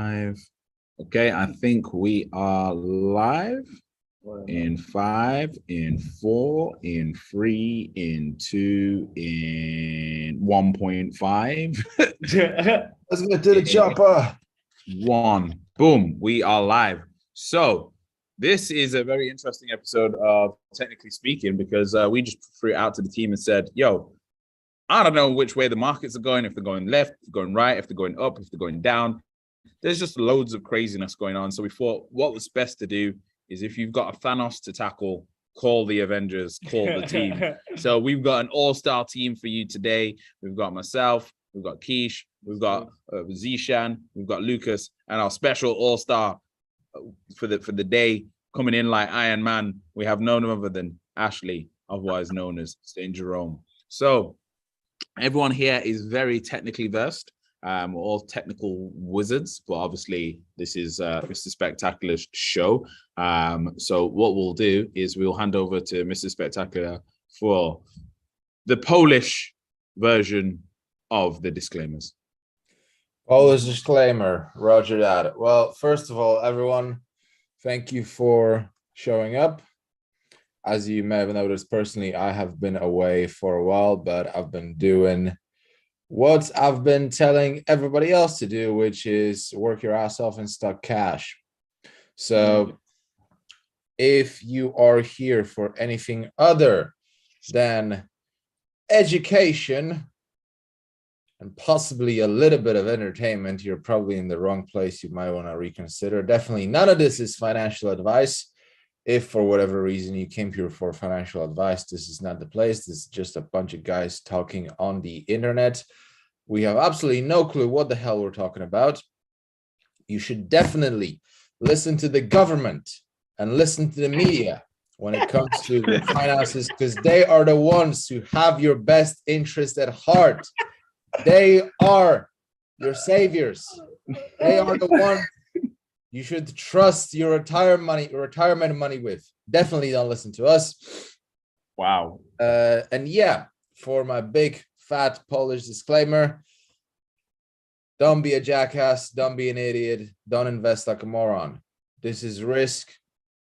live. Okay, I think we are live in 5, in 4, in 3, in 2, in 1.5. Let's get to the chopper. 1. Boom, we are live. So this is a very interesting episode of Technically Speaking, because we just threw it out to the team and said, yo, I don't know which way the markets are going, if they're going left, if they're going right, if they're going up, if they're going down. There's just loads of craziness going on. So we thought what was best to do is, if you've got a Thanos to tackle, call the Avengers, call the team. So we've got an all-star team for you today. We've got myself, we've got Keish, we've got Zishan, we've got Lucas, and our special all-star for the day coming in like Iron Man. We have none other than Ashley, otherwise known as St. Jerome. So everyone here is very technically versed. We're all technical wizards, but obviously this is Mr. Spectacular's show. So what we'll do is we'll hand over to Mr. Spectacular for the Polish version of the disclaimers. Polish disclaimer, roger that. Well, first of all, everyone, thank you for showing up. As you may have noticed, personally, I have been away for a while, but I've been doing what I've been telling everybody else to do, which is work your ass off and stock cash. So if you are here for anything other than education and possibly a little bit of entertainment, you're probably in the wrong place. You might want to reconsider. Definitely none of this is financial advice. If for whatever reason you came here for financial advice, this is not the place. This is just a bunch of guys talking on the internet. We have absolutely no clue what the hell we're talking about. You should definitely listen to the government and listen to the media when it comes to the finances, because they are the ones who have your best interest at heart. They are your saviors. They are the ones you should trust your retirement money with. Definitely don't listen to us. Wow. And yeah, for my big fat Polish disclaimer, don't be a jackass, don't be an idiot, don't invest like a moron. This is risk.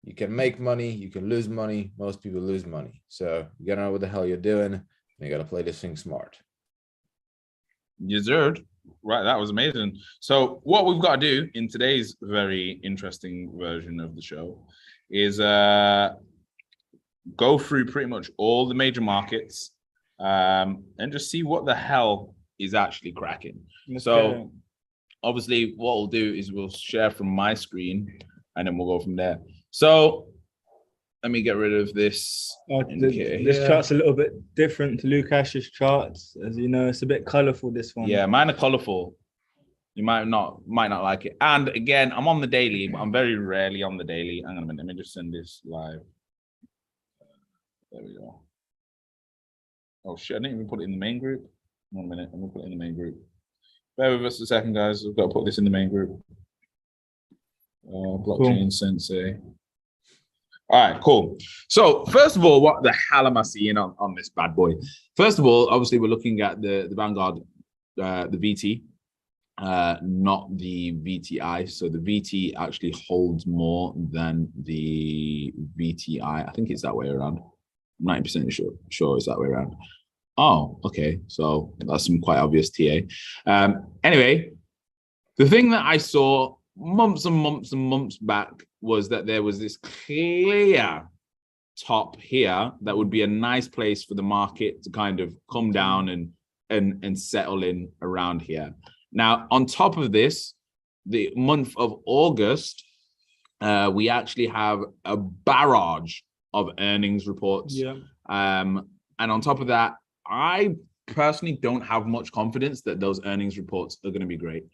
You can make money, you can lose money. Most people lose money. So you gotta know what the hell you're doing, and you gotta play this thing smart. You deserved. Right, that was amazing. So what we've got to do in today's very interesting version of the show is go through pretty much all the major markets and just see what the hell is actually cracking. Okay. So obviously what we'll do is we'll share from my screen and then we'll go from there. So let me get rid of this. This chart's a little bit different to Lucas's charts. As you know, it's a bit colorful, this one. Yeah, mine are colorful. You might not like it. And again, I'm on the daily, but I'm very rarely on the daily. Hang on a minute. Let me just send this live. There we go. Oh shit, I didn't even put it in the main group. 1 minute, I'm gonna put it in the main group. Bear with us a second, guys. We've got to put this in the main group. Blockchain cool. Sensei. All right, cool. So first of all, what the hell am I seeing on this bad boy? First of all, obviously we're looking at the Vanguard, the VT, not the VTI. So the VT actually holds more than the VTI. I think it's that way around. I'm 90% sure it's that way around. Oh, okay. So that's some quite obvious TA. Anyway, the thing that I saw months and months and months back was that there was this clear top here that would be a nice place for the market to kind of come down and settle in around here. Now, on top of this, the month of August, we actually have a barrage of earnings reports. Yeah. And on top of that, I personally don't have much confidence that those earnings reports are going to be great.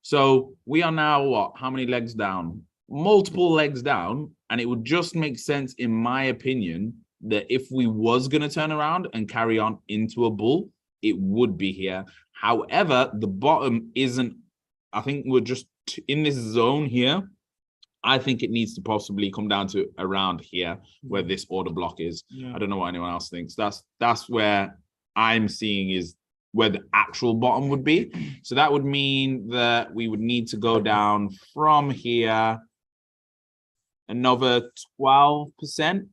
So we are now, what, how many legs down? Multiple legs down. And it would just make sense, in my opinion, that if we was going to turn around and carry on into a bull, it would be here. However, the bottom isn't, I think we're just in this zone here. I think it needs to possibly come down to around here where this order block is. Yeah. I don't know what anyone else thinks. That's where I'm seeing is where the actual bottom would be. So that would mean that we would need to go down from here another 12%,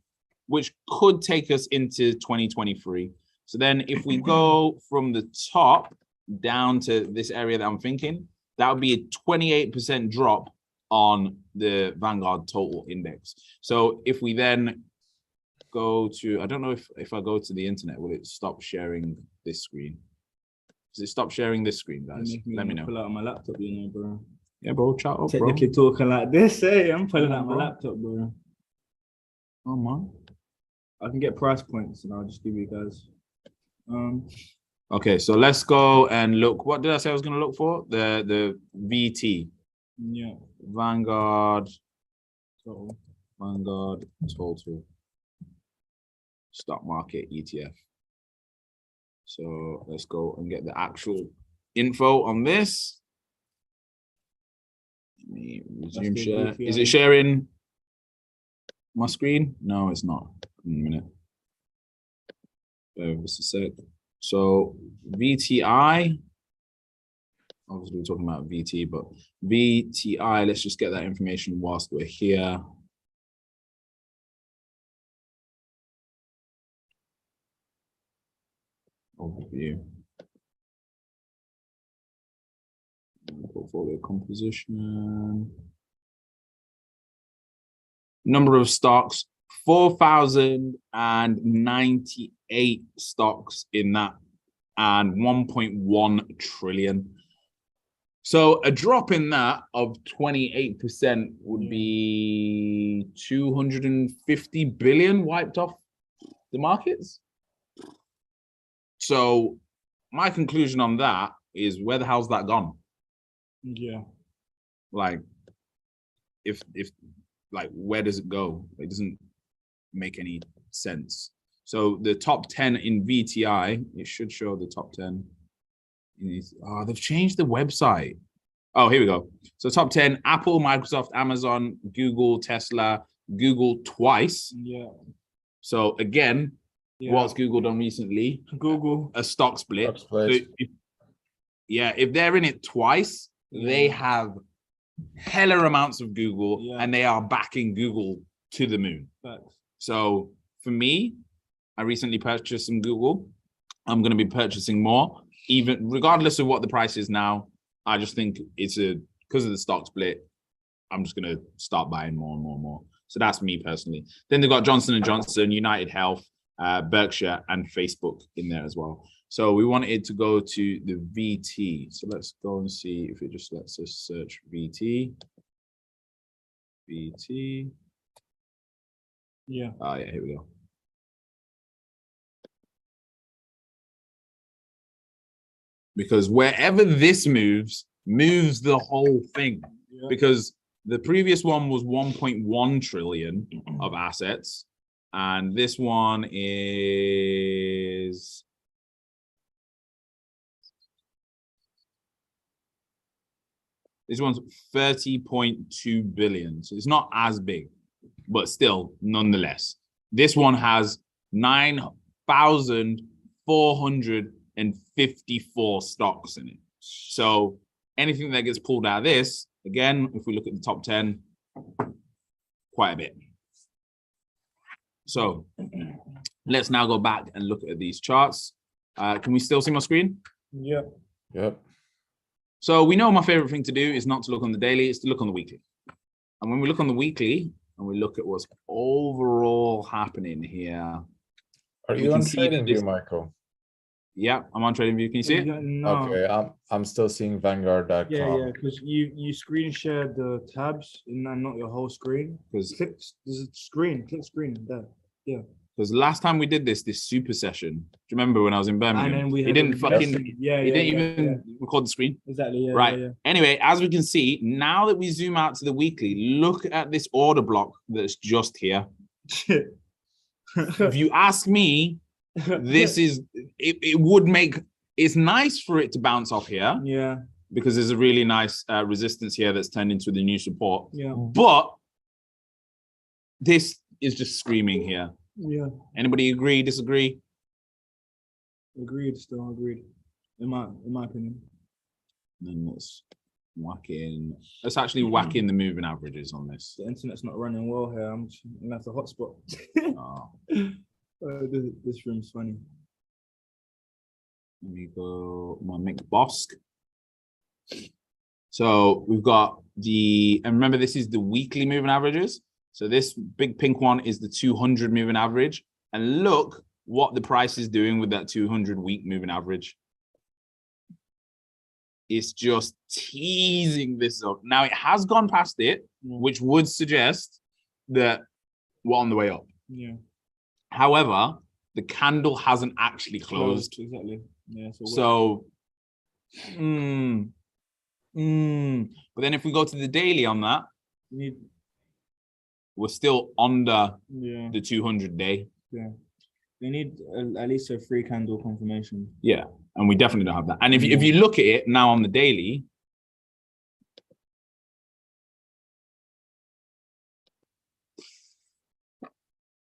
which could take us into 2023. So then if we go from the top down to this area that I'm thinking, that would be a 28% drop on the Vanguard total index. So if we then go to, I don't know if I go to the internet, will it stop sharing this screen? Does it stop sharing this screen, guys? Let me know. Pull out my laptop, you know, bro. Yeah, bro, chat up, Technically bro. talking like this, hey, I'm pulling out my laptop, bro. Oh, man. I can get price points and I'll just give you guys. Okay, so let's go and look. What did I say I was going to look for? The VT. Yeah. Vanguard total stock market ETF. So let's go and get the actual info on this. Let me resume share. Is it sharing my screen? No, it's not. In a minute. Just a sec. So VTI, obviously we're talking about VT, but VTI, let's just get that information whilst we're here. Overview. Portfolio composition. Number of stocks, 4,098 stocks in that, and 1.1 trillion. So a drop in that of 28% would be 250 billion wiped off the markets. So my conclusion on that is, where the hell's that gone? Yeah. Like, if like, where does it go? It doesn't make any sense. So the top 10 in VTI, it should show the top 10. Oh, they've changed the website. Oh, here we go. So top 10, Apple, Microsoft, Amazon, Google, Tesla, Google twice. Yeah. So again, what's Google done recently? Google. A stock split. Stock split. So if they're in it twice, they have hella amounts of Google, and they are backing Google to the moon. Facts. So for me, I recently purchased some Google. I'm going to be purchasing more, even regardless of what the price is now. I just think because of the stock split, I'm just going to start buying more and more and more. So that's me personally. Then they've got Johnson & Johnson, United Health, Berkshire, and Facebook in there as well. So we wanted to go to the VT. So let's go and see if it just lets us search VT. VT. Yeah. Oh, yeah, here we go. Because wherever this moves the whole thing. Yeah. Because the previous one was 1.1 trillion of assets. And this one is... This one's 30.2 billion. So it's not as big, but still, nonetheless. This one has 9,454 stocks in it. So anything that gets pulled out of this, again, if we look at the top 10, quite a bit. So let's now go back and look at these charts. Can we still see my screen? Yeah. Yep. So we know my favorite thing to do is not to look on the daily, it's to look on the weekly. And when we look on the weekly and we look at what's overall happening here. Are you on TradingView, Michael? Yeah, I'm on TradingView. Can you see it? No. Okay, I'm still seeing Vanguard.com. Yeah, because you screen shared the tabs and not your whole screen. Because there's a screen, click screen there. Yeah. Because last time we did this super session, do you remember when I was in Birmingham? And then he didn't even record the screen. Exactly. Yeah, right. Yeah. Anyway, as we can see, now that we zoom out to the weekly, look at this order block that's just here. If you ask me, this is it would make it's nice for it to bounce off here. Yeah. Because there's a really nice resistance here that's turned into the new support. Yeah. But this is just screaming here. Yeah. Anybody agree, disagree? Agreed, still agreed. in my opinion. And then let's actually whack in the moving averages on this. The internet's not running well here. I'm gonna have to hotspot. Oh, This room's funny. let me go my McBosk. So we've got and remember, this is the weekly moving averages. So this big pink one is the 200 moving average. And look what the price is doing with that 200 week moving average. It's just teasing this up. Now it has gone past it, which would suggest that we're on the way up. Yeah. However, the candle hasn't actually closed. Exactly. Yeah. So but then if we go to the daily on that, we're still under the 200 day. Yeah. We need at least a 3 candle confirmation. Yeah, and we definitely don't have that. And if you look at it now on the daily,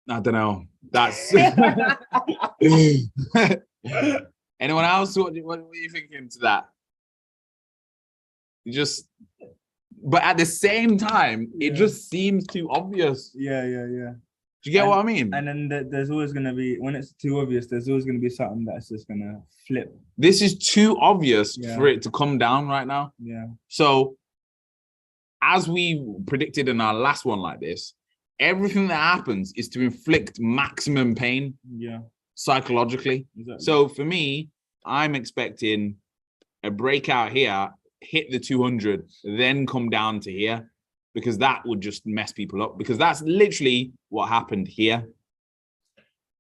I don't know. That's anyone else? What are you thinking to that? But at the same time, it just seems too obvious. Yeah. Do you get what I mean? And then there's always going to be, when it's too obvious, there's always going to be something that's just going to flip. This is too obvious for it to come down right now. Yeah. So, as we predicted in our last one like this, everything that happens is to inflict maximum pain. Yeah. Psychologically. Exactly. So for me, I'm expecting a breakout here, hit the 200, then come down to here, because that would just mess people up, because that's literally what happened here.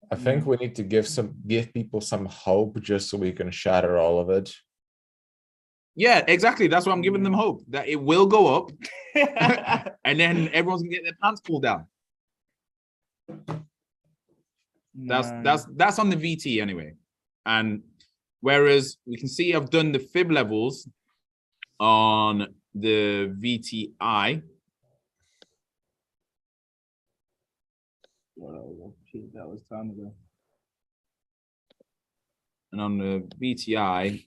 I think we need to give people some hope just so we can shatter all of it. Yeah, exactly. That's why I'm giving them hope that it will go up and then everyone's gonna get their pants pulled down. That's on the VT anyway. And whereas we can see I've done the fib levels on the VTI. That was time ago. And on the VTI,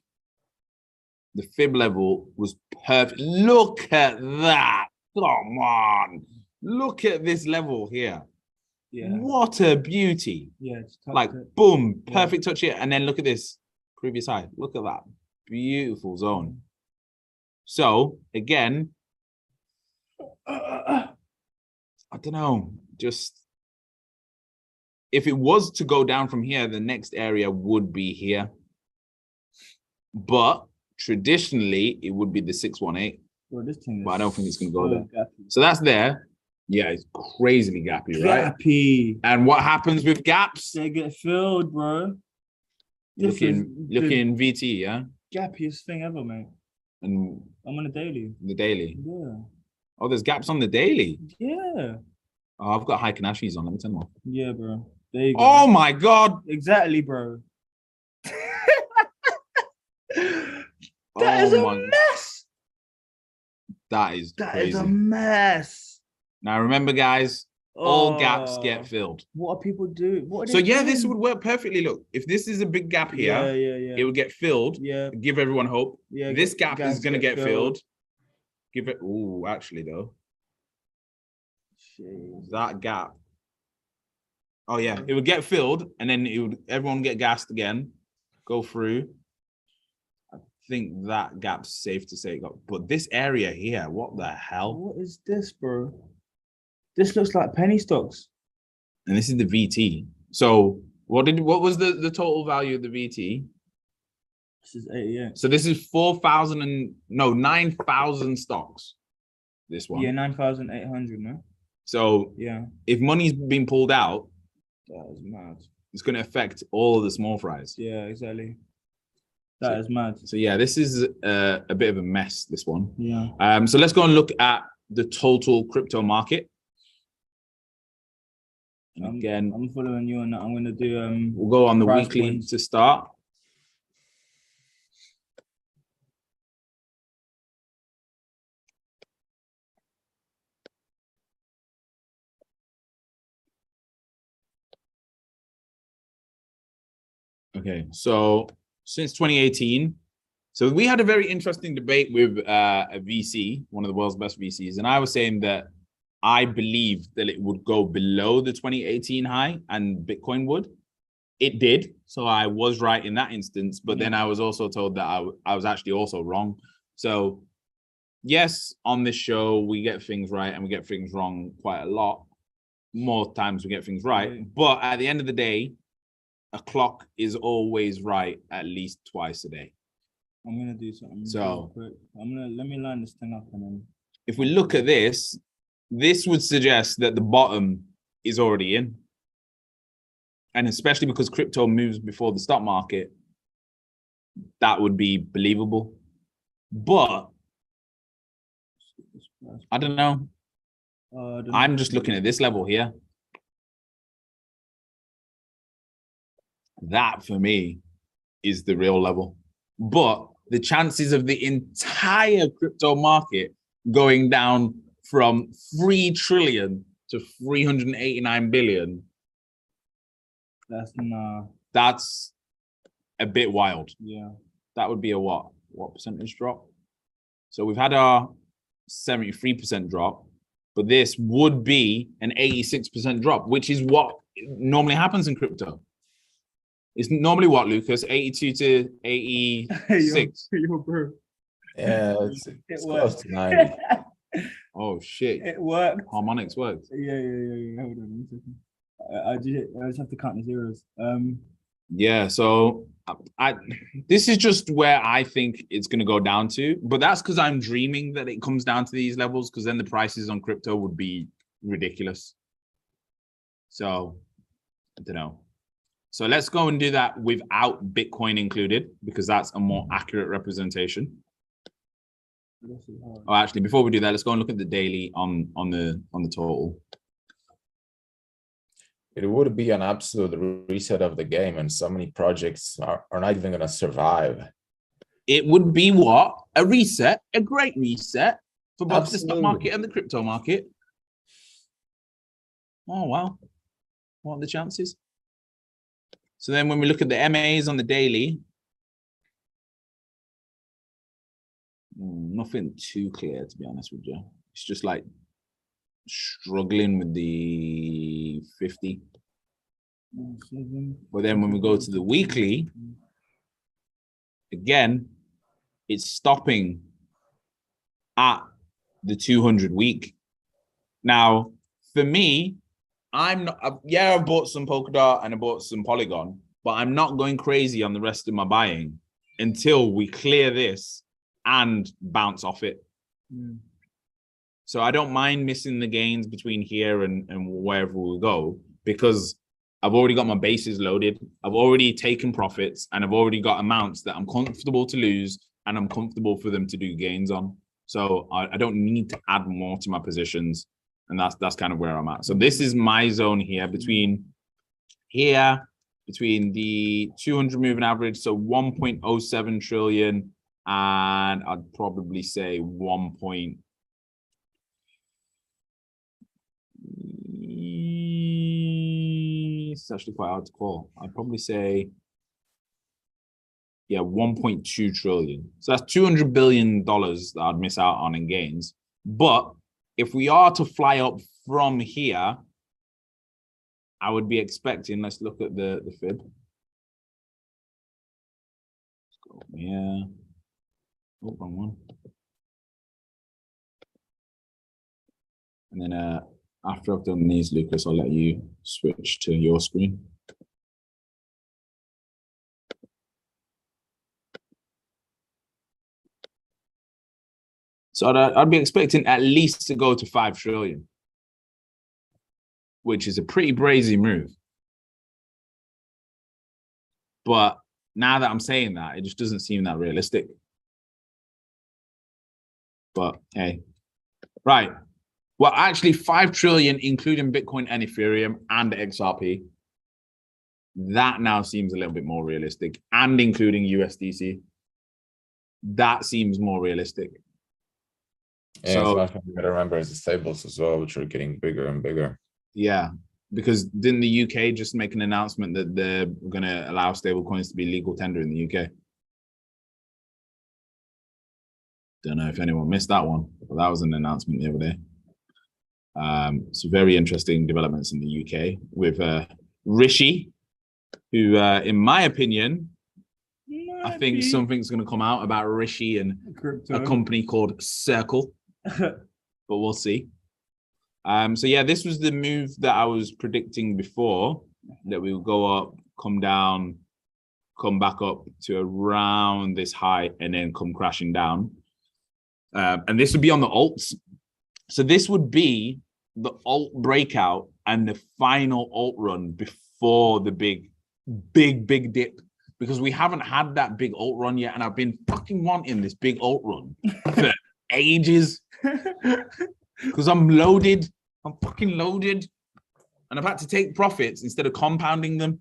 the fib level was perfect. Look at that. Come on. Look at this level here. Yeah. What a beauty. Yeah. Like, boom, perfect touch here. And then look at this previous high. Look at that. Beautiful zone. So, again, I don't know. Just, if it was to go down from here, the next area would be here. But traditionally, it would be the 618. Bro, this thing is, but I don't think it's going to go there. Gappy. So that's there. Yeah, it's crazily gappy, right? Gappy. And what happens with gaps? They get filled, bro. Looking VT, yeah? Gappiest thing ever, mate. And I'm on a daily. The daily? Yeah. Oh, there's gaps on the daily? Yeah. Oh, I've got high Kanashis on. Let me tell you. Yeah, bro. There you go. Oh, my God. Exactly, bro. That is a mess. That is crazy. Is a mess. Now, remember, guys, all gaps get filled. What are people doing? This would work perfectly. Look, if this is a big gap here, it would get filled. Yeah. Give everyone hope. Yeah. This gap is going to get filled. Give it. Oh, actually, though. Jeez. That gap. Oh, yeah. It would get filled, and then everyone would get gassed again. Go through. I think that gap's safe to say. But this area here, what the hell? What is this, bro? This looks like penny stocks. And this is the VT. So what was the total value of the VT? This is 88. So this is 9,000 stocks. This one. Yeah, 9,800, no? So yeah, if money's been pulled out, that is mad. It's going to affect all of the small fries. Yeah, exactly. That is mad. So yeah, this is a bit of a mess, this one. Yeah. So let's go and look at the total crypto market. And again, I'm following you on that. I'm going to do we'll go on the weekly points to start. Okay, so since 2018. So we had a very interesting debate with a VC, one of the world's best VCs, and I was saying that I believed that it would go below the 2018 high and Bitcoin would. It did. So I was right in that instance, but then I was also told that I was actually also wrong. So yes, on this show, we get things right and we get things wrong quite a lot. More times we get things right. But at the end of the day, a clock is always right at least twice a day. I'm gonna do something. So quick. Let me line this thing up and then. If we look at this, this would suggest that the bottom is already in. And especially because crypto moves before the stock market, that would be believable. But I don't know. I'm just looking at this level here. That for me is the real level. But the chances of the entire crypto market going down from 3 trillion to 389 billion, that's a bit wild. Yeah. That would be a what percentage drop? So we've had our 73% drop, but this would be an 86% drop, which is what normally happens in crypto. It's normally what, Lucas? 82 to 86. Yo, bro. Yeah, it's close to 90. Oh shit! It worked. Harmonics worked. Yeah. Hold on 1 second. I just have to count the zeros. Yeah. So this is just where I think it's going to go down to, but that's because I'm dreaming that it comes down to these levels, because then the prices on crypto would be ridiculous. So I don't know. So let's go and do that without Bitcoin included, because that's a more accurate representation. Oh, actually, before we do that, let's go and look at the daily on the total. It would be an absolute reset of the game, and so many projects are not even going to survive. It would be what? A reset, a great reset for both Absolutely. the stock market and the crypto market. Oh, wow. What are the chances? So then when we look at the MAs on the daily, nothing too clear, to be honest with you. It's just like struggling with the 50. But then when we go to the weekly, again, it's stopping at the 200 week. Now, for me, I'm not, I bought some Polkadot and I bought some Polygon, but I'm not going crazy on the rest of my buying until we clear this and bounce off it. So I don't mind missing the gains between here and wherever we go, because I've already got my bases loaded. I've already taken profits and I've already got amounts that I'm comfortable to lose and I'm comfortable for them to do gains on. So I don't need to add more to my positions. And that's kind of where I'm at. So this is my zone here between the 200 moving average. So 1.07 trillion. And I'd probably say it's actually quite hard to call. I'd probably say, 1.2 trillion. So that's $200 billion that I'd miss out on in gains. But if we are to fly up from here, I would be expecting, let's look at the fib. Let's go here. Oh, wrong one. And then after I've done these, Lucas, I'll let you switch to your screen. So I'd be expecting at least to go to 5 trillion, which is a pretty brazy move. But now that I'm saying that, it just doesn't seem that realistic. But hey, right. Well, actually 5 trillion, including Bitcoin and Ethereum and XRP. That now seems a little bit more realistic, and including USDC. That seems more realistic. Yeah, so you gotta remember is the stables as well, which are getting bigger and bigger. Yeah. Because didn't the UK just make an announcement that they're going to allow stable coins to be legal tender in the UK? Don't know if anyone missed that one, but that was an announcement the other day. So very interesting developments in the UK with Rishi, who, in my opinion, I think something's going to come out about Rishi and Crypto. a company called Circle, but we'll see. So yeah, this was the move that I was predicting before, that we would go up, come down, come back up to around this high, and then come crashing down. And this would be on the alts. So this would be the alt breakout and the final alt run before the big dip, because we haven't had that big alt run yet, and I've been fucking wanting this big alt run for ages because I'm loaded. I'm fucking loaded, and I've had to take profits instead of compounding them.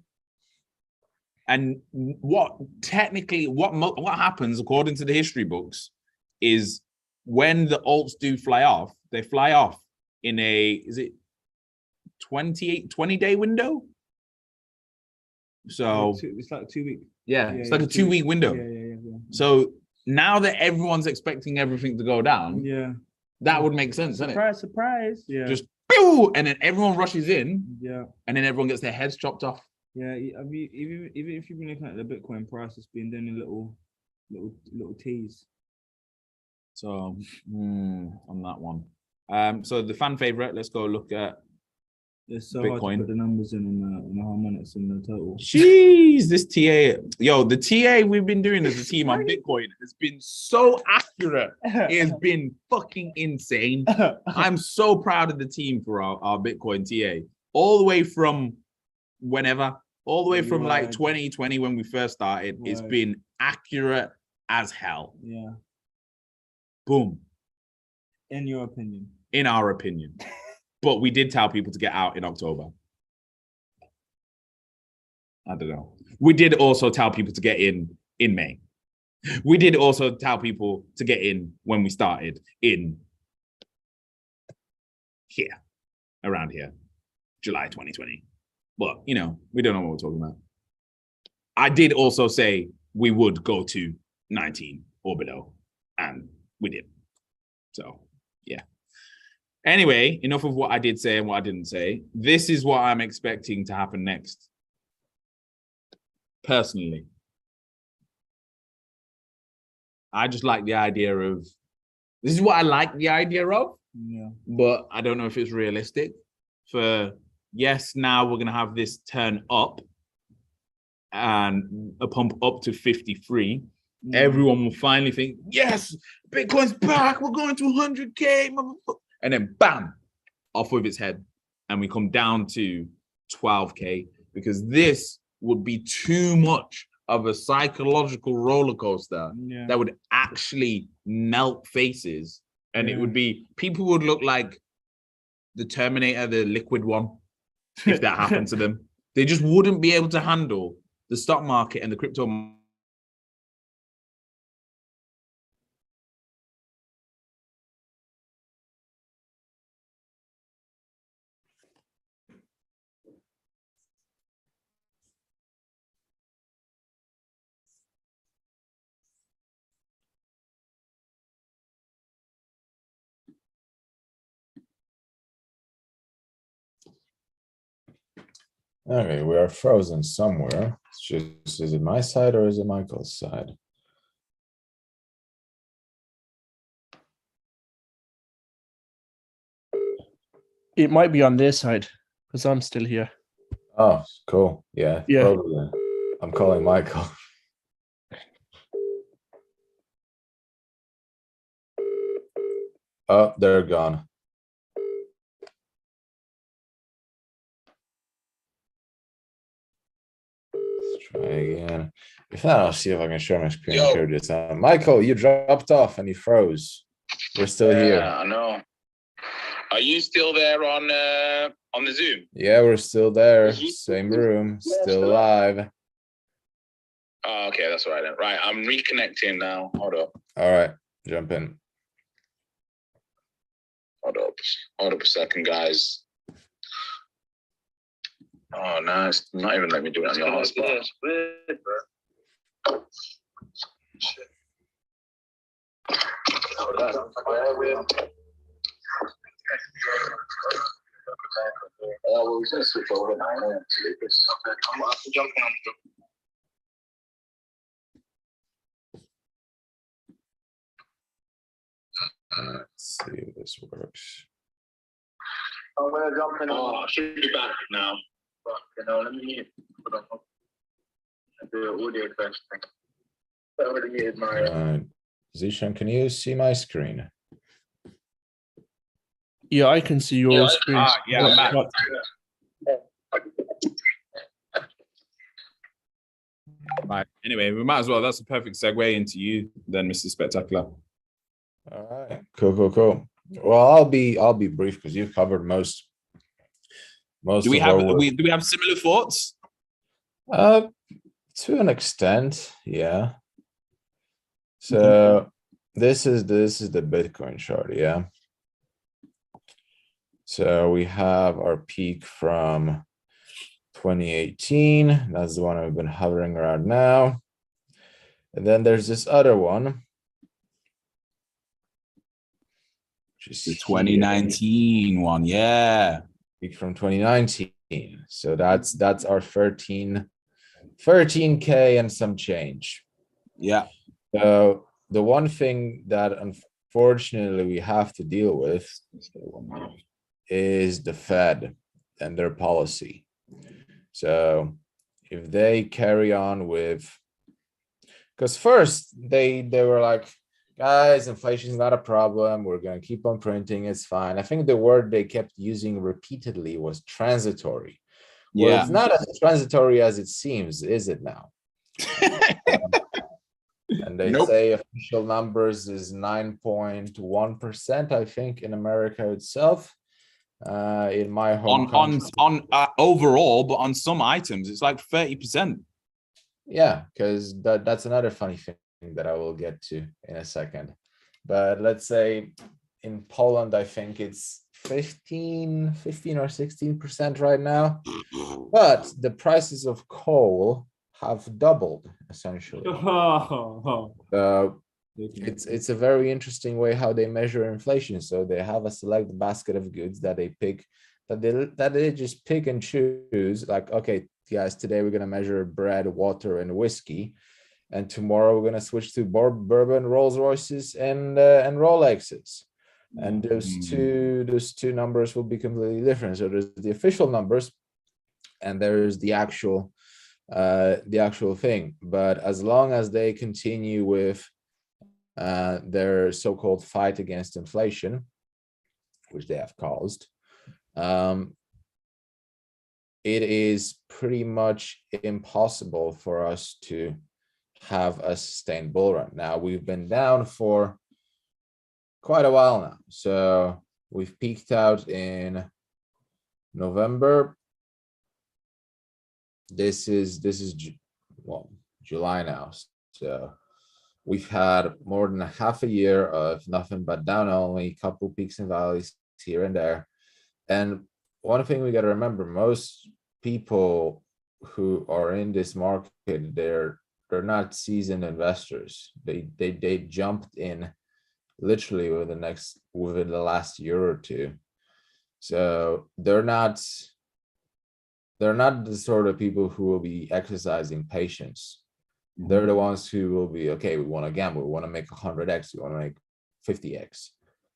And what happens according to the history books is when the alts do fly off, they fly off in a, is it 20-day window? So it's like 2 weeks. Yeah, it's like a 2-week window. Yeah. So now that everyone's expecting everything to go down, Yeah, that would make sense, doesn't it? Surprise. Yeah. Just pew, and then everyone rushes in. Yeah. And then everyone gets their heads chopped off. Yeah, I mean, even if you've been looking at the Bitcoin price, it's been doing a little tease. So on that one. So the fan favorite, let's go look at It's so Bitcoin. hard to put the numbers in on the harmonics and the total. Jeez, this TA, the TA we've been doing as a team on Bitcoin has been so accurate. It has been fucking insane. I'm so proud of the team for our Bitcoin TA. All the way from whenever, all the way from like 2020 when we first started, it's been accurate as hell. Yeah. Boom. In your opinion. In our opinion. But we did tell people to get out in October. I don't know. We did also tell people to get in May. We did also tell people to get in when we started in here, around here, July 2020. But, we don't know what we're talking about. I did also say we would go to 19 or below, and we did. So, yeah. Anyway, enough of what I did say and what I didn't say. This is what I'm expecting to happen next. Personally. I just like the idea of, this is what I like the idea of, but I don't know if it's realistic. For, yes, now we're going to have this turn up and a pump up to 53. Everyone will finally think, yes, Bitcoin's back. We're going to 100K. And then bam, off with its head. And we come down to 12K, because this would be too much of a psychological roller coaster that would actually melt faces. And it would be, people would look like the Terminator, the liquid one, if that happened to them. They just wouldn't be able to handle the stock market and the crypto market. Okay, we are frozen somewhere. It's just, is it my side or is it Michael's side? It might be on their side because I'm still here. Oh, cool. Yeah. Yeah. Probably. I'm calling Michael. Oh, they're gone. Let's try again. If not, I'll see if I can share my screen here this time. Michael, you dropped off and you froze. We're still here. Yeah, I know. Are you still there on the Zoom? Yeah, we're still there. Same room, still live. Oh, okay, that's all right then. Right, I'm reconnecting now. Hold up. All right, jump in. Hold up a second, guys. Oh, nice. Not even let me do it on your hotspot. Let's see if this works. Oh, I should be back now. But, you know, let me do audio first. I already muted my. Zishan, can you see my screen? Yeah, I can see your screen. yeah, I'm back. Right. Anyway, we might as well. That's a perfect segue into you, then, Mr. Spectacular. All right, cool. Well, I'll be brief because you've covered most. Do we have similar thoughts? To an extent, yeah. So this is the Bitcoin chart, yeah. So we have our peak from 2018. That's the one I've been hovering around now. And then there's this other one. The 2019 one, yeah. Peak from 2019. So that's our 13K and some change. Yeah. So the one thing that unfortunately we have to deal with is the Fed and their policy. So if they carry on with, because first they were like, guys, inflation is not a problem. We're going to keep on printing. It's fine. I think the word they kept using repeatedly was transitory. Well, Yeah. it's not as transitory as it seems, is it now? And they say official numbers is 9.1%, I think, in America itself. In my home country. On overall, but on some items, it's like 30%. Yeah, because that's another funny thing that I will get to in a second. But let's say in Poland, I think it's 15 or 16% right now. But the prices of coal have doubled essentially. It's a very interesting way how they measure inflation. So they have a select basket of goods that they pick, that they just pick and choose. Like, okay, guys, today we're gonna measure bread, water, and whiskey, and tomorrow we're gonna switch to bourbon, Rolls Royces, and Rolexes. And those two numbers will be completely different. So there's the official numbers, and there's the actual thing. But as long as they continue with their so-called fight against inflation, which they have caused, it is pretty much impossible for us to have a sustained bull run. Now, we've been down for quite a while now. So we've peaked out in November. This is July now. So we've had more than a half a year of nothing but down only, a couple peaks and valleys here and there. And one thing we got to remember, most people who are in this market, they're not seasoned investors. They jumped in literally within the last year or two. So they're not the sort of people who will be exercising patience. They're the ones who will be, okay, we want to gamble, we want to make 100x, we want to make 50x.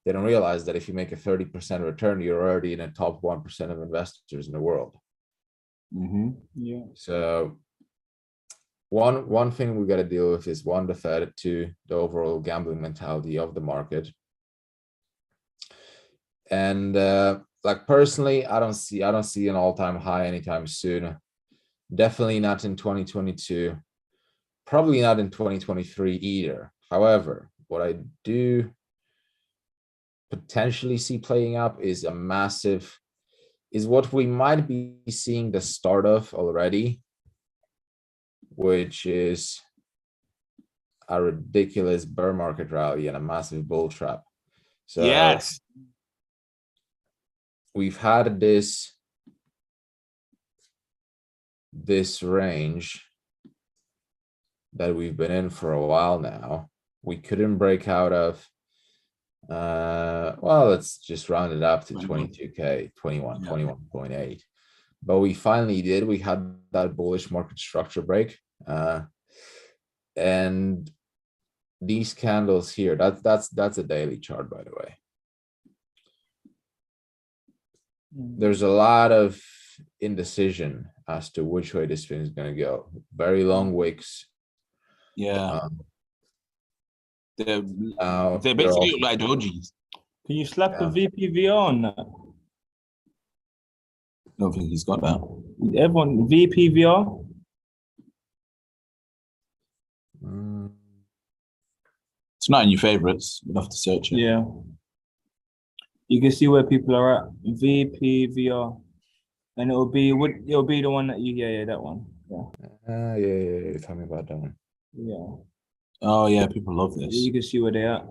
They don't realize that if you make a 30% return, you're already in the top 1% of investors in the world. Yeah. So one thing we got to deal with is one, the Fed, two, the overall gambling mentality of the market. And like personally, I don't see an all-time high anytime soon. Definitely not in 2022. Probably not in 2023 either. However, what I do potentially see playing up is what we might be seeing the start of already, which is a ridiculous bear market rally and a massive bull trap. So yes, we've had this this range that we've been in for a while now. We couldn't break out of, well, let's just round it up to 22K, 21, Yeah. 21.8. But we finally did. We had that bullish market structure break. And these candles here, that's a daily chart, by the way. There's a lot of indecision as to which way this thing is going to go. Very long wicks. Yeah. They They're basically also- look like dojis. Can you slap Yeah. a VPVR on that? Don't think he's got that. Everyone, VPVR? Mm, It's not in your favorites. You'll have to search it. Yeah. You can see where people are at. VPVR. And it'll be the one that yeah, that one. Yeah. yeah, tell me about that one. Yeah. Oh yeah, people love this. You can see where they're at.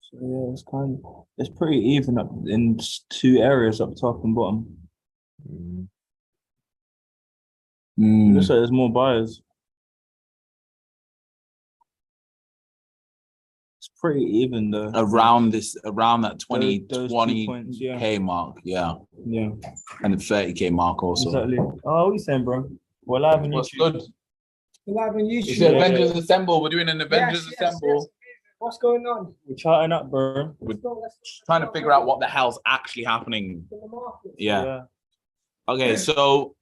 So yeah, it's pretty even up in two areas up top and bottom. Mm, Looks like there's more buyers. It's pretty even though. Around that Those 20 points, yeah. K mark, yeah, Yeah, and the 30K mark also. exactly. Oh, what are you saying, bro? We're live on What's YouTube. good? Live on YouTube. It's Yeah, Avengers Assemble. We're doing an Avengers Assemble. Yes. What's going on? We're charting up, bro. We're trying to figure out what the hell's actually happening. in the market. Yeah. Okay, so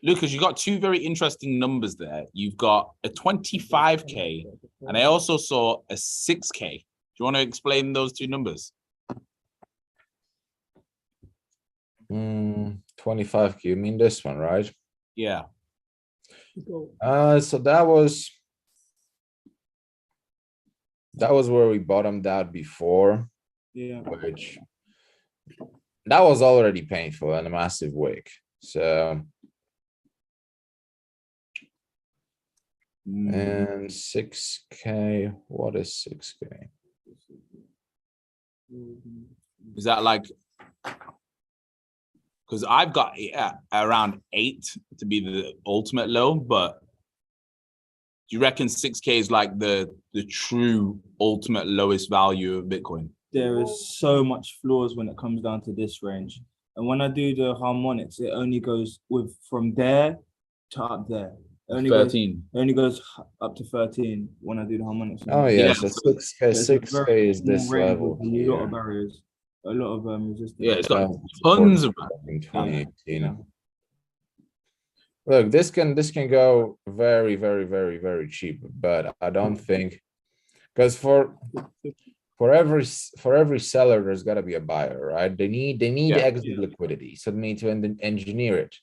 Lucas, you got two very interesting numbers there. You've got a 25K, and I also saw a 6K. Do you want to explain those two numbers? 25Q, you mean this one, right? Yeah. So that was where we bottomed out before, Yeah. which that was already painful and a massive wick. So and 6K, what is 6K? Is that like, because I've got around 8 to be the ultimate low, but do you reckon 6K is like the true ultimate lowest value of Bitcoin? There is so much flaws when it comes down to this range. And when I do the harmonics, it only goes from there to up there. It only 13. It only goes up to 13 when I do the harmonics. Oh yeah, Yeah, so so 6K is this level. A lot of barriers, a lot of resistance. Yeah, it's got Yeah. tons of. In 2018. Yeah. Look, this can go very, very, very, very cheap, but I don't think, because for every seller, there's got to be a buyer, right? They need Yeah. exit liquidity, so they need to engineer it.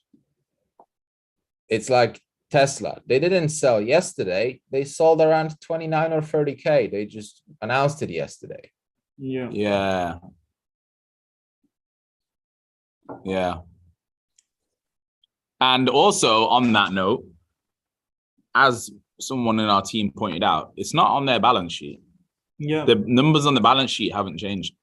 It's like Tesla. They didn't sell yesterday. They sold around 29 or 30K. They just announced it yesterday. Yeah. Yeah. Yeah. And also on that note, as someone in our team pointed out, it's not on their balance sheet. Yeah. The numbers on the balance sheet haven't changed,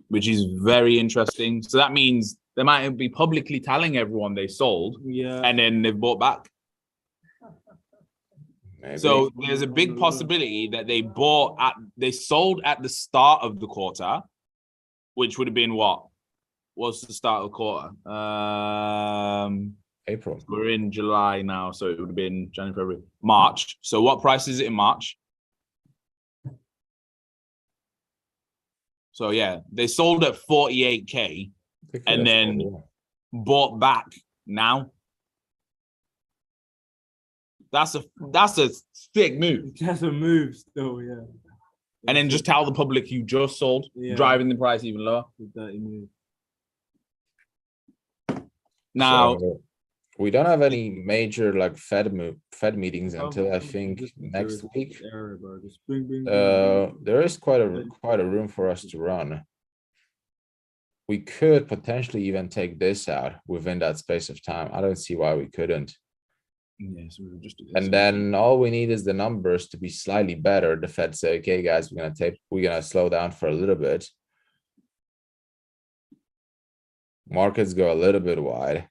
which is very interesting. So that means they might be publicly telling everyone they sold Yeah. and then they've bought back. Maybe. So there's a big possibility that they sold at the start of the quarter, which would have been what? What's the start of the quarter? April. We're in July now, so it would have been January, February, March. So what price is it in March? So yeah, they sold at 48K and then bought back now. That's a sick move. That's a move still, yeah. And then just tell the public you just sold, Yeah. driving the price even lower. It's a dirty move. Now, So, we don't have any major like Fed meetings Oh, until I just think next there week. is area, bro. Just bring, bring. There is quite a room for us to run. We could potentially even take this out within that space of time. I don't see why we couldn't. Yeah, so we'll just do this. And then all we need is the numbers to be slightly better. The Fed say, okay, guys, we're gonna slow down for a little bit. Markets go a little bit wide.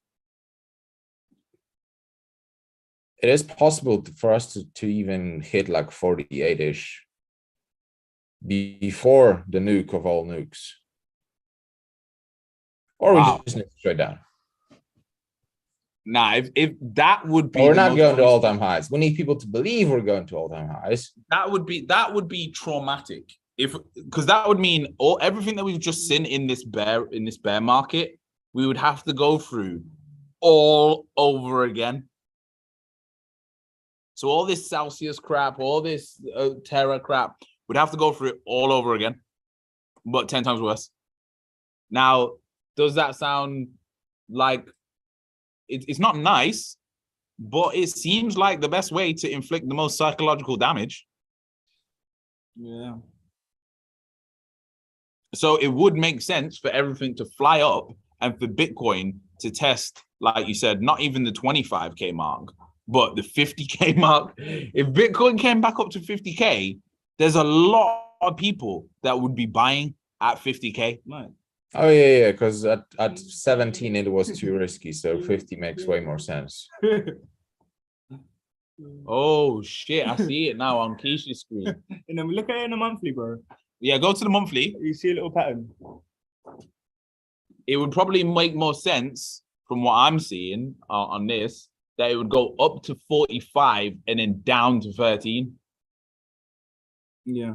It is possible for us to even hit like 48-ish before the nuke of all nukes. Or Wow. we just need to straight down. Nah, if that would be But we're the not most going to honest- all-time highs. We need people to believe we're going to all-time highs. that would be traumatic. Because that would mean everything that we've just seen in this bear market, we would have to go through all over again. So all this Celsius crap, all this Terra crap, we'd have to go through it all over again, but 10 times worse. Now, does that sound like it's not nice, but it seems like the best way to inflict the most psychological damage. Yeah. So it would make sense for everything to fly up and for Bitcoin to test, like you said, not even the 25K mark, but the 50K mark. If Bitcoin came back up to 50K, there's a lot of people that would be buying at 50K. Right. Oh yeah, because at 17 it was too risky, so 50 makes way more sense. Oh shit, I see it now on Keisha's screen. And then we look at it in a monthly, bro. Yeah, go to the monthly. You see a little pattern. It would probably make more sense from what I'm seeing on this, that it would go up to 45 and then down to 13. Yeah.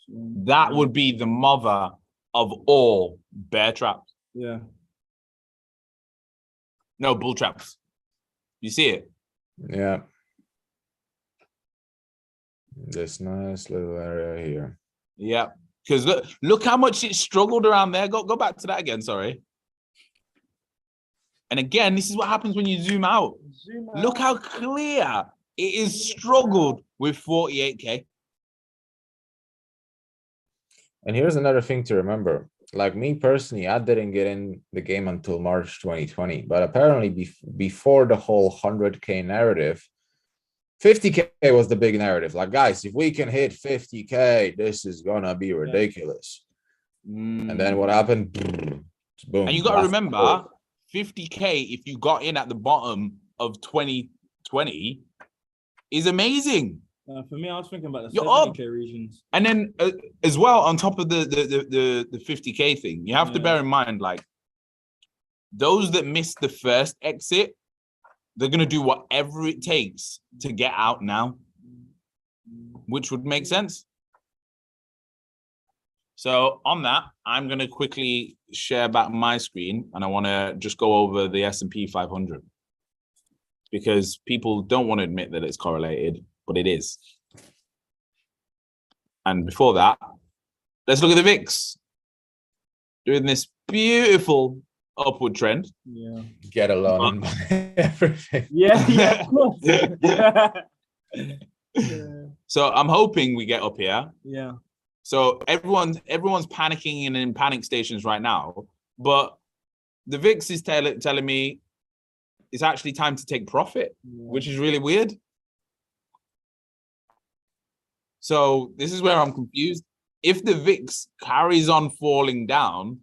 That would be the mother of all bear traps. Yeah. No, bull traps. You see it? Yeah. This nice little area here. Yeah. Because look how much it struggled around there. Go back to that again, sorry. And again, this is what happens when you zoom out. Look how clear it is struggled with 48K. And here's another thing to remember. Like me personally, I didn't get in the game until March 2020, but apparently before the whole 100K narrative, 50K was the big narrative. Like, guys, if we can hit 50K, this is gonna be ridiculous. And then what happened? Boom. And you got to remember, 50K, if you got in at the bottom of 2020, is amazing. For me, I was thinking about the You're up. 70K regions. And then as well, on top of the 50K thing, you have to bear in mind, like, those that missed the first exit, they're going to do whatever it takes to get out now, which would make sense. So on that, I'm going to quickly share back my screen, and I want to just go over the S&P 500 because people don't want to admit that it's correlated, but it is. And before that, let's look at the VIX doing this beautiful upward trend. Yeah. Get a loan and buy everything. Yeah, of course. So I'm hoping we get up here. Yeah. So everyone's panicking and in panic stations right now, but the VIX is telling me it's actually time to take profit, which is really weird. So this is where I'm confused. If the VIX carries on falling down,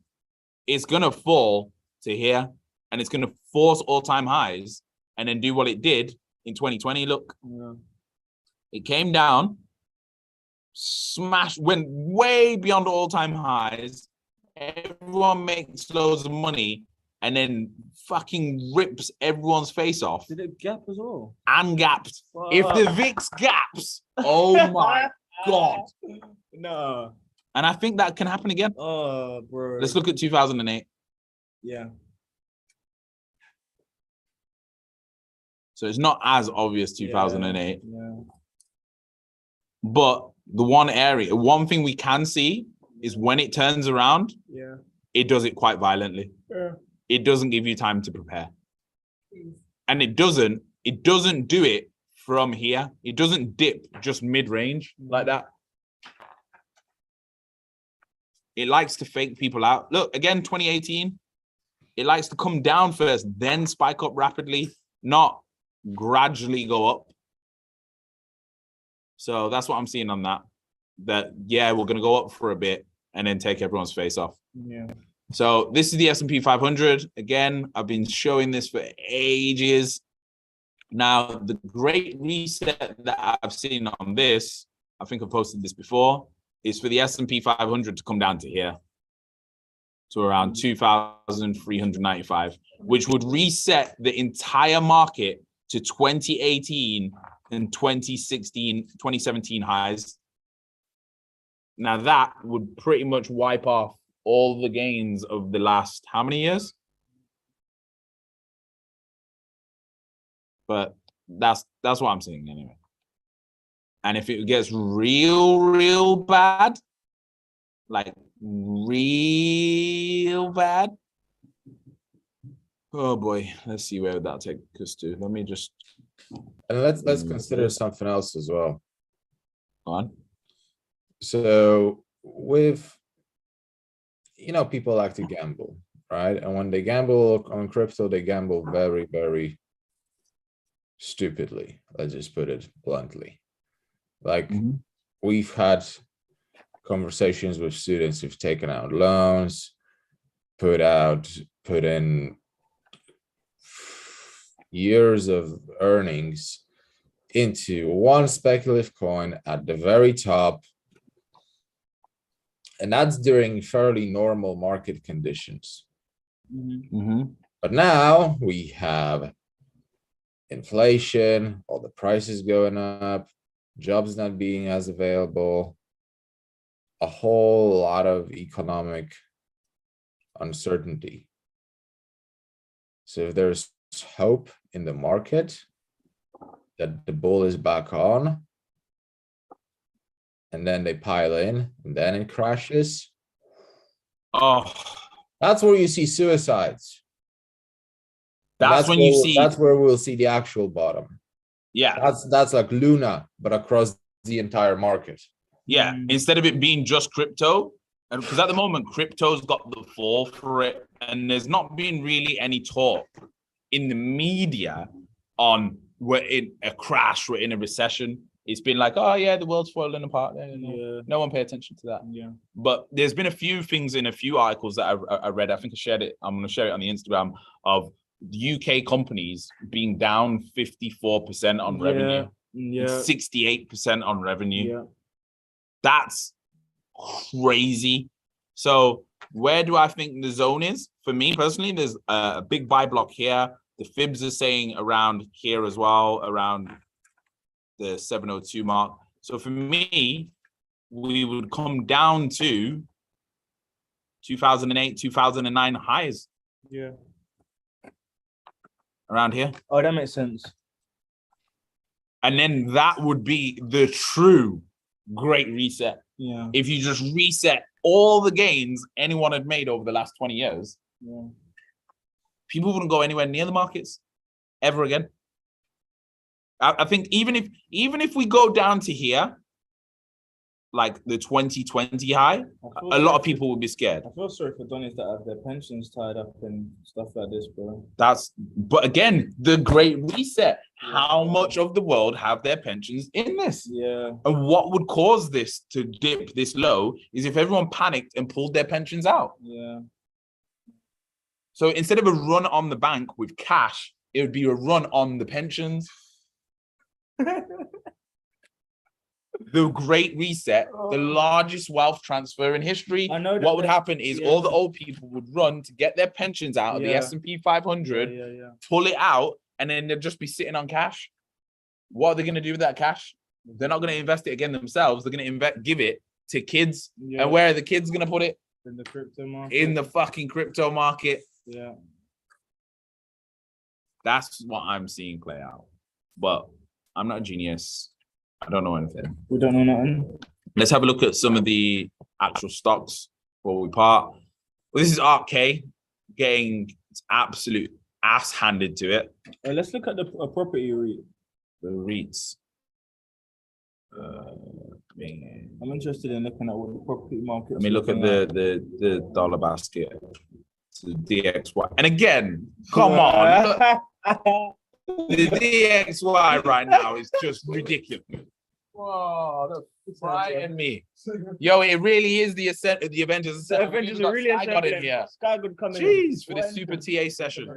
it's going to fall to here, and it's going to force all-time highs and then do what it did in 2020. Look, it came down, smashed, went way beyond all-time highs. Everyone makes loads of money and then fucking rips everyone's face off. Did it gap as well? And gapped. If the VIX gaps, oh my God. No. And I think that can happen again. Oh, bro. Let's look at 2008. Yeah. So it's not as obvious 2008. Yeah. But the one thing we can see is when it turns around, it does it quite violently. Yeah. It doesn't give you time to prepare. And it doesn't do it from here. It doesn't dip just mid-range like that. It likes to fake people out. Look, again, 2018, it likes to come down first, then spike up rapidly, not gradually go up. So that's what I'm seeing on that. That, yeah, we're going to go up for a bit and then take everyone's face off. Yeah. So this is the S&P 500. Again, I've been showing this for ages. Now, the great reset that I've seen on this, I think I've posted this before, is for the S&P 500 to come down to here, to around 2,395, which would reset the entire market to 2018 and 2017 highs. Now that would pretty much wipe off all the gains of the last how many years? But that's what I'm seeing anyway. And if it gets real bad, like real bad, oh boy, let's see where that'll take us to. Let me just And let's consider something else as well. go on. So with, people like to gamble, right? And when they gamble on crypto, they gamble very, very stupidly. Let's just put it bluntly. Like we've had conversations with students who've taken out loans, put in years of earnings into one speculative coin at the very top. And that's during fairly normal market conditions. But now we have inflation, all the prices going up, jobs not being as available, a whole lot of economic uncertainty. So if there's hope in the market that the bull is back on, and then they pile in, and then it crashes. Oh, That's where you see suicides. that's when you see. That's where we'll see the actual bottom. Yeah, That's like Luna, but across the entire market. yeah. Instead of it being just crypto, and because at the moment crypto's got the fall for it, and there's not been really any talk in the media on we're in a crash, we're in a recession. It's been like, oh yeah, the world's falling apart. No one pay attention to that. Yeah. But there's been a few things in a few articles that I read. I think I shared it. I'm going to share it on the Instagram of UK companies being down 54% on revenue, 68% on revenue. Yeah. That's crazy. So where do I think the zone is? For me personally, there's a big buy block here. The fibs are saying around here as well, around the 702 mark. So for me, we would come down to 2008, 2009 highs. Yeah. Around here. Oh, that makes sense. And then that would be the true great reset. Yeah. If you just reset all the gains anyone had made over the last 20 years, people wouldn't go anywhere near the markets ever again. I think even if we go down to here, like the 2020 high, a lot of people would be scared. I feel sorry for Donnies that have their pensions tied up and stuff like this, bro. But again, the great reset. How much of the world have their pensions in this? Yeah. And what would cause this to dip this low is if everyone panicked and pulled their pensions out. Yeah. So instead of a run on the bank with cash, it would be a run on the pensions. The great reset, the largest wealth transfer in history. I know what would happen is all the old people would run to get their pensions out of the S&P 500, pull it out, and then they'll just be sitting on cash. What are they going to do with that cash? They're not going to invest it again themselves. They're going to give it to kids. And where are the kids going to put it? In the crypto market. In the fucking crypto market. Yeah. That's what I'm seeing play out. But I'm not a genius. I don't know anything. We don't know nothing. Let's have a look at some of the actual stocks before we part. Well, this is RK getting its absolute ass handed to it. Let's look at the property REIT. The REITs. I'm interested in looking at what the property market. Let me look at the dollar basket. to DXY. And again, come on, look, the DXY right now is just ridiculous. Whoa, that's frightening me. Yo, it really is the Avengers. The Avengers are really I got it here. Sky good coming. Jeez, for this super TA session.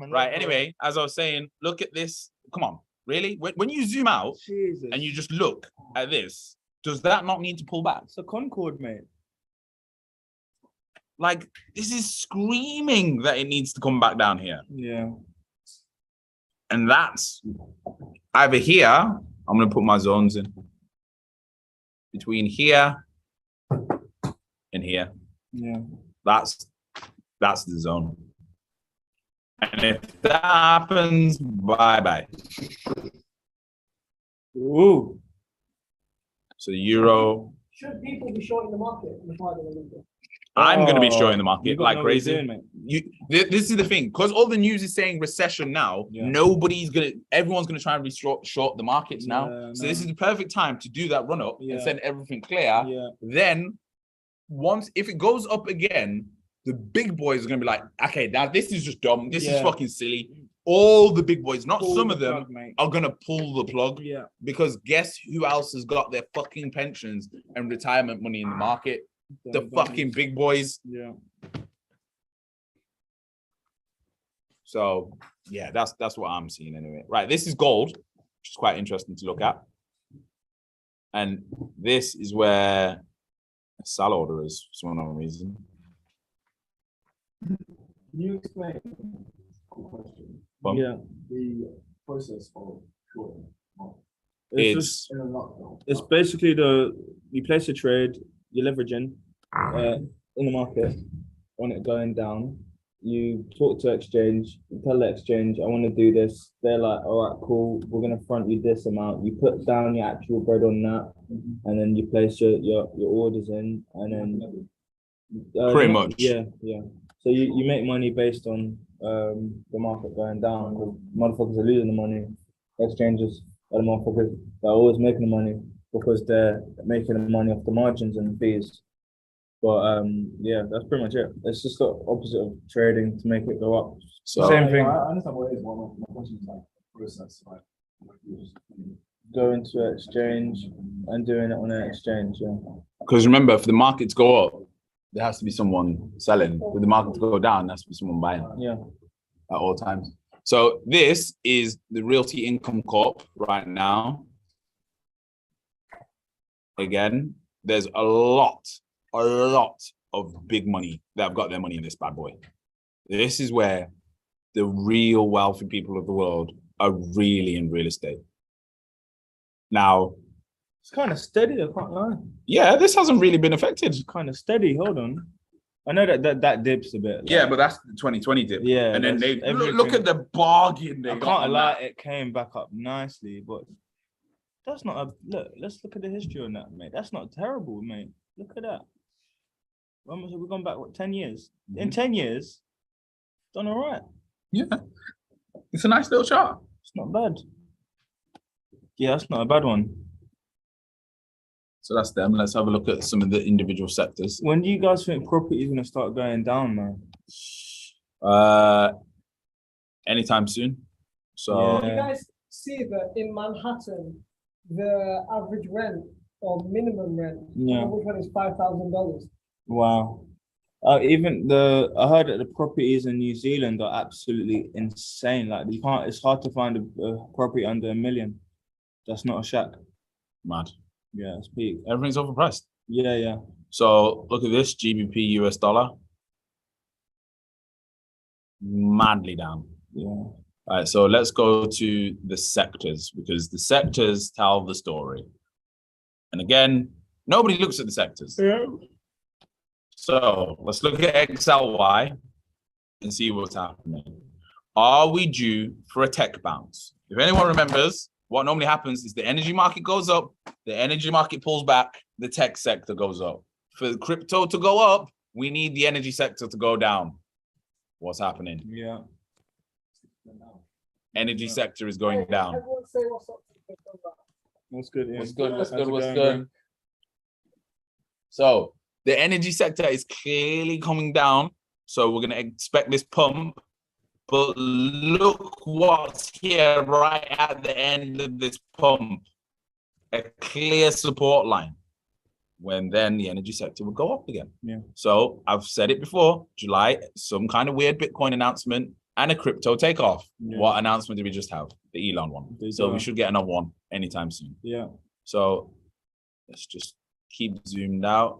Right, anyway, as I was saying, look at this. Come on, really? When you zoom out Jesus. and you just look at this, does that not need to pull back? It's a Concord, mate. Like, this is screaming that it needs to come back down here. Yeah. And that's either here, I'm going to put my zones in. Between here and here. Yeah. That's the zone. And if that happens, bye-bye. Ooh. So the euro. Should people be short in the market in the final Olympics? I'm going to be short in the You market gotta like know what you're crazy. doing, mate. This is the thing, because all the news is saying recession now. Yeah. Everyone's gonna try and short the markets now. Yeah, So this is the perfect time to do that run up Yeah. and send everything clear. Yeah. Then if it goes up again, the big boys are gonna be like, okay, now this is just dumb. This is Yeah. fucking silly. All the big boys, not Pull some the of them, plug, mate. are gonna pull the plug. Yeah. Because guess who else has got their fucking pensions and retirement money in the market? The Them fucking bunnies. big boys. Yeah. So yeah, that's what I'm seeing anyway. Right, this is gold, which is quite interesting to look at. And this is where a sell order is for some unknown reason. Can you explain But Yeah. the process of shorting it's in a nutshell? It's basically you place a trade, you're leveraging in the market on it going down. You talk to exchange, you tell the exchange, I want to do this. They're like, all right, cool, we're gonna front you this amount. You put down your actual bread on that, and then you place your orders in, and then Pretty much. Yeah. So you make money based on the market going down. The motherfuckers are losing the money. Exchanges are the motherfuckers that are always making the money because they're making the money off the margins and the fees. But yeah, that's pretty much it. It's just the opposite of trading to make it go up. so Same thing. I understand what it is. One of my questions is like process, like you just Going to exchange and doing it on an exchange. Yeah. because remember, for the market to go up, there has to be someone selling. For the market to go down, there has to be someone buying Yeah. at all times. So this is the Realty Income Corp right now. Again, there's a lot of big money that have got their money in this bad boy. This is where the real wealthy people of the world are really in real estate. Now, It's kind of steady, I can't lie. yeah, this hasn't really been affected. It's kind of steady. Hold on. I know that dips a bit. Yeah, but that's the 2020 dip. Yeah, And then that's they look at everything. the bargain they I got can't on lie, that. it came back up nicely, but that's not a look. Let's look at the history on that, mate. That's not terrible, mate. Look at that. We've gone back 10 years. In 10 years, done all right. Yeah, it's a nice little chart. It's not bad. Yeah, that's not a bad one. So that's them. Let's have a look at some of the individual sectors. When do you guys think property is gonna start going down, man? Anytime soon. So You Yeah. guys see that in Manhattan, the average rent or minimum rent, Yeah. which one is $5,000? Wow. Even I heard that the properties in New Zealand are absolutely insane. Like it's hard to find a property under $1 million. That's not a shack. mad. Yeah, it's peak. Everything's overpriced. Yeah. So look at this GBP US dollar. Madly down. Yeah. All right, so let's go to the sectors because the sectors tell the story. And again, nobody looks at the sectors. Yeah. So let's look at XLY and see what's happening. Are we due for a tech bounce? If anyone remembers, what normally happens is the energy market goes up, the energy market pulls back, the tech sector goes up. For the crypto to go up, we need the energy sector to go down. What's happening? Yeah. Energy sector is going down. Everyone say what's up. What's good? Yeah. What's good? What's How's good? it What's going, good? So the energy sector is clearly coming down So we're gonna expect this pump, but look what's here right at the end of this pump. A clear support line. When then the energy sector will go up again. Yeah. So I've said it before, July, some kind of weird Bitcoin announcement and a crypto takeoff. Yeah. What announcement did we just have? The Elon one. So we should get another one anytime soon. Yeah. So let's just keep zoomed out.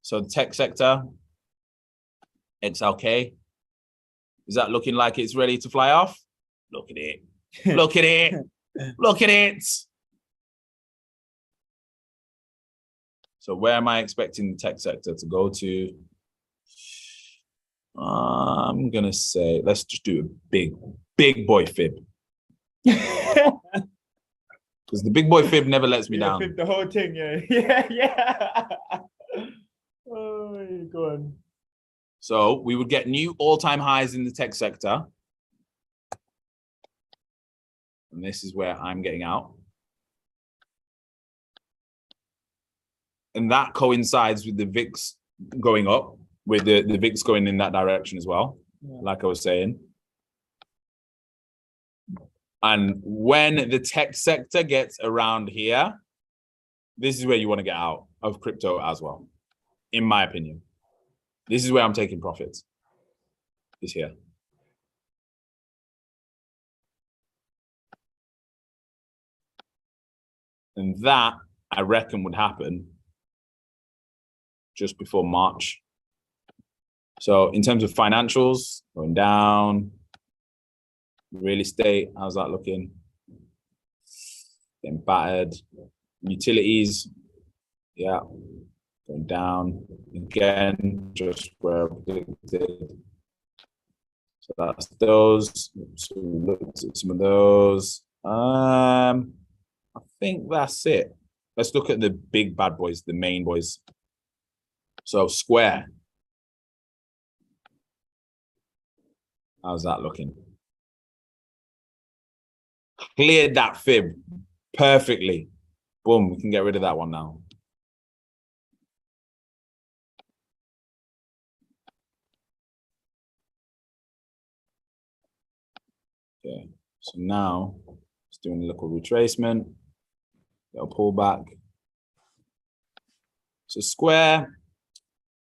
So the tech sector, XLK, is that looking like it's ready to fly off? Look at it. Look at it. Look at it. So where am I expecting the tech sector to go to? I'm gonna say, let's just do a big boy fib. Because the big boy fib never lets me down. Fib the whole thing, yeah. Oh, go on. So we would get new all-time highs in the tech sector. And this is where I'm getting out. And that coincides with the VIX going up, with the VIX going in that direction as well, like I was saying. And when the tech sector gets around here, this is where you want to get out of crypto as well, in my opinion. This is where I'm taking profits, is here. And that, I reckon, would happen just before March. So in terms of financials, going down, real estate, how's that looking? Getting battered. Utilities, yeah, going down again, just where I predicted. So that's those. So we looked at some of those. I think that's it. Let's look at the big bad boys, the main boys. So Square. How's that looking? Cleared that fib perfectly. Boom, we can get rid of that one now. Okay, so now it's doing a little retracement, little pullback. So Square,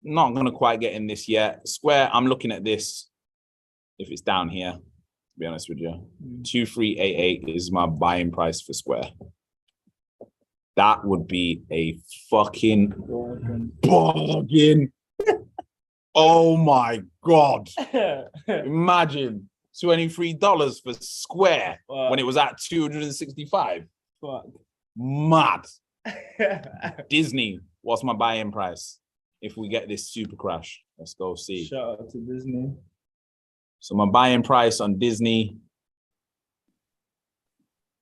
not gonna quite get in this yet. Square, I'm looking at this if it's down here, to be honest with you. 2388 is my buying price for Square. That would be a fucking bargain. Oh my God. Imagine $23 for Square when it was at 265. Fuck. Mad. Disney, what's my buy-in price if we get this super crash? Let's go see. Shout out to Disney. So my buy-in price on Disney.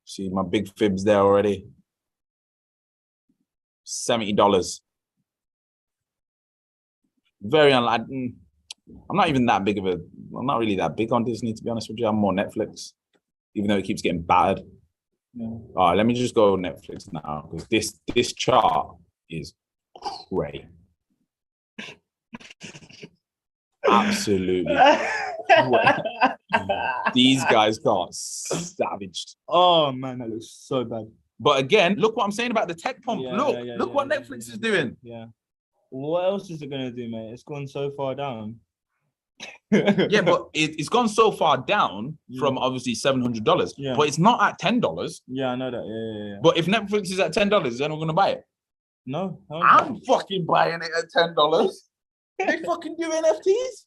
See my big fibs there already. $70. Very unlikely. I'm not even that big of a, I'm not really that big on Disney, to be honest with you. I'm more Netflix, even though it keeps getting battered. Yeah. All right, let me just go Netflix now, because this chart is great. Absolutely. These guys got savaged. Oh man, that looks so bad. But again, look what I'm saying about the tech pump. Yeah, look what Netflix is doing. Yeah. What else is it gonna do, mate? It's gone so far down. Yeah, but it's gone so far down from obviously $700. Yeah. But it's not at $10. Yeah, I know that. Yeah. But if Netflix is at $10, then we're gonna buy it. No, I'm fucking buying it at $10. They fucking do NFTs.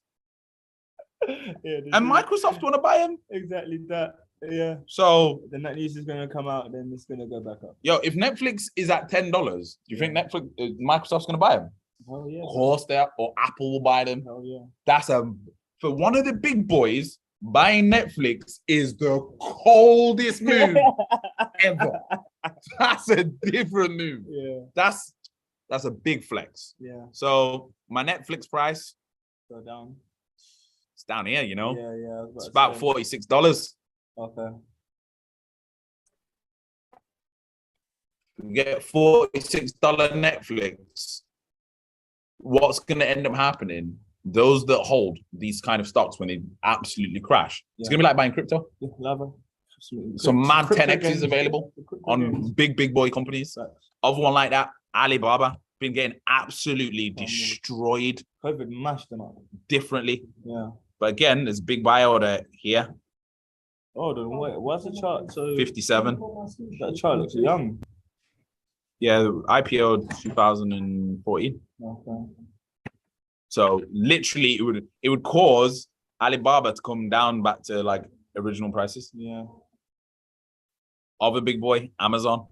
Yeah, And Microsoft want to buy them. exactly that. Yeah. So Then that news is gonna come out, then it's gonna go back up. yo, if Netflix is at $10, do you think Microsoft's gonna buy them? Hell yeah. Of course they are, or Apple will buy them. Hell yeah. That's for one of the big boys, buying Netflix is the coldest move ever. That's a different move. Yeah. That's a big flex. Yeah. So my Netflix price, Go down. it's down here, you know. Yeah. I was It's about about to say. $46. Okay. We get $46 Netflix. What's gonna end up happening those that hold these kind of stocks when they absolutely crash, it's gonna be like buying crypto. Yeah, lava. Some mad Crypto 10x games. is available Crypto on games. big boy companies. Other one like that, Alibaba, been getting absolutely man. destroyed COVID mashed them up. differently. Yeah. But again, there's big buy order here, Oh, then wait, what's the chart? So 57. that chart looks young. Yeah, IPO 2014. Okay. So literally, it would cause Alibaba to come down back to like original prices. Yeah. Other big boy, Amazon.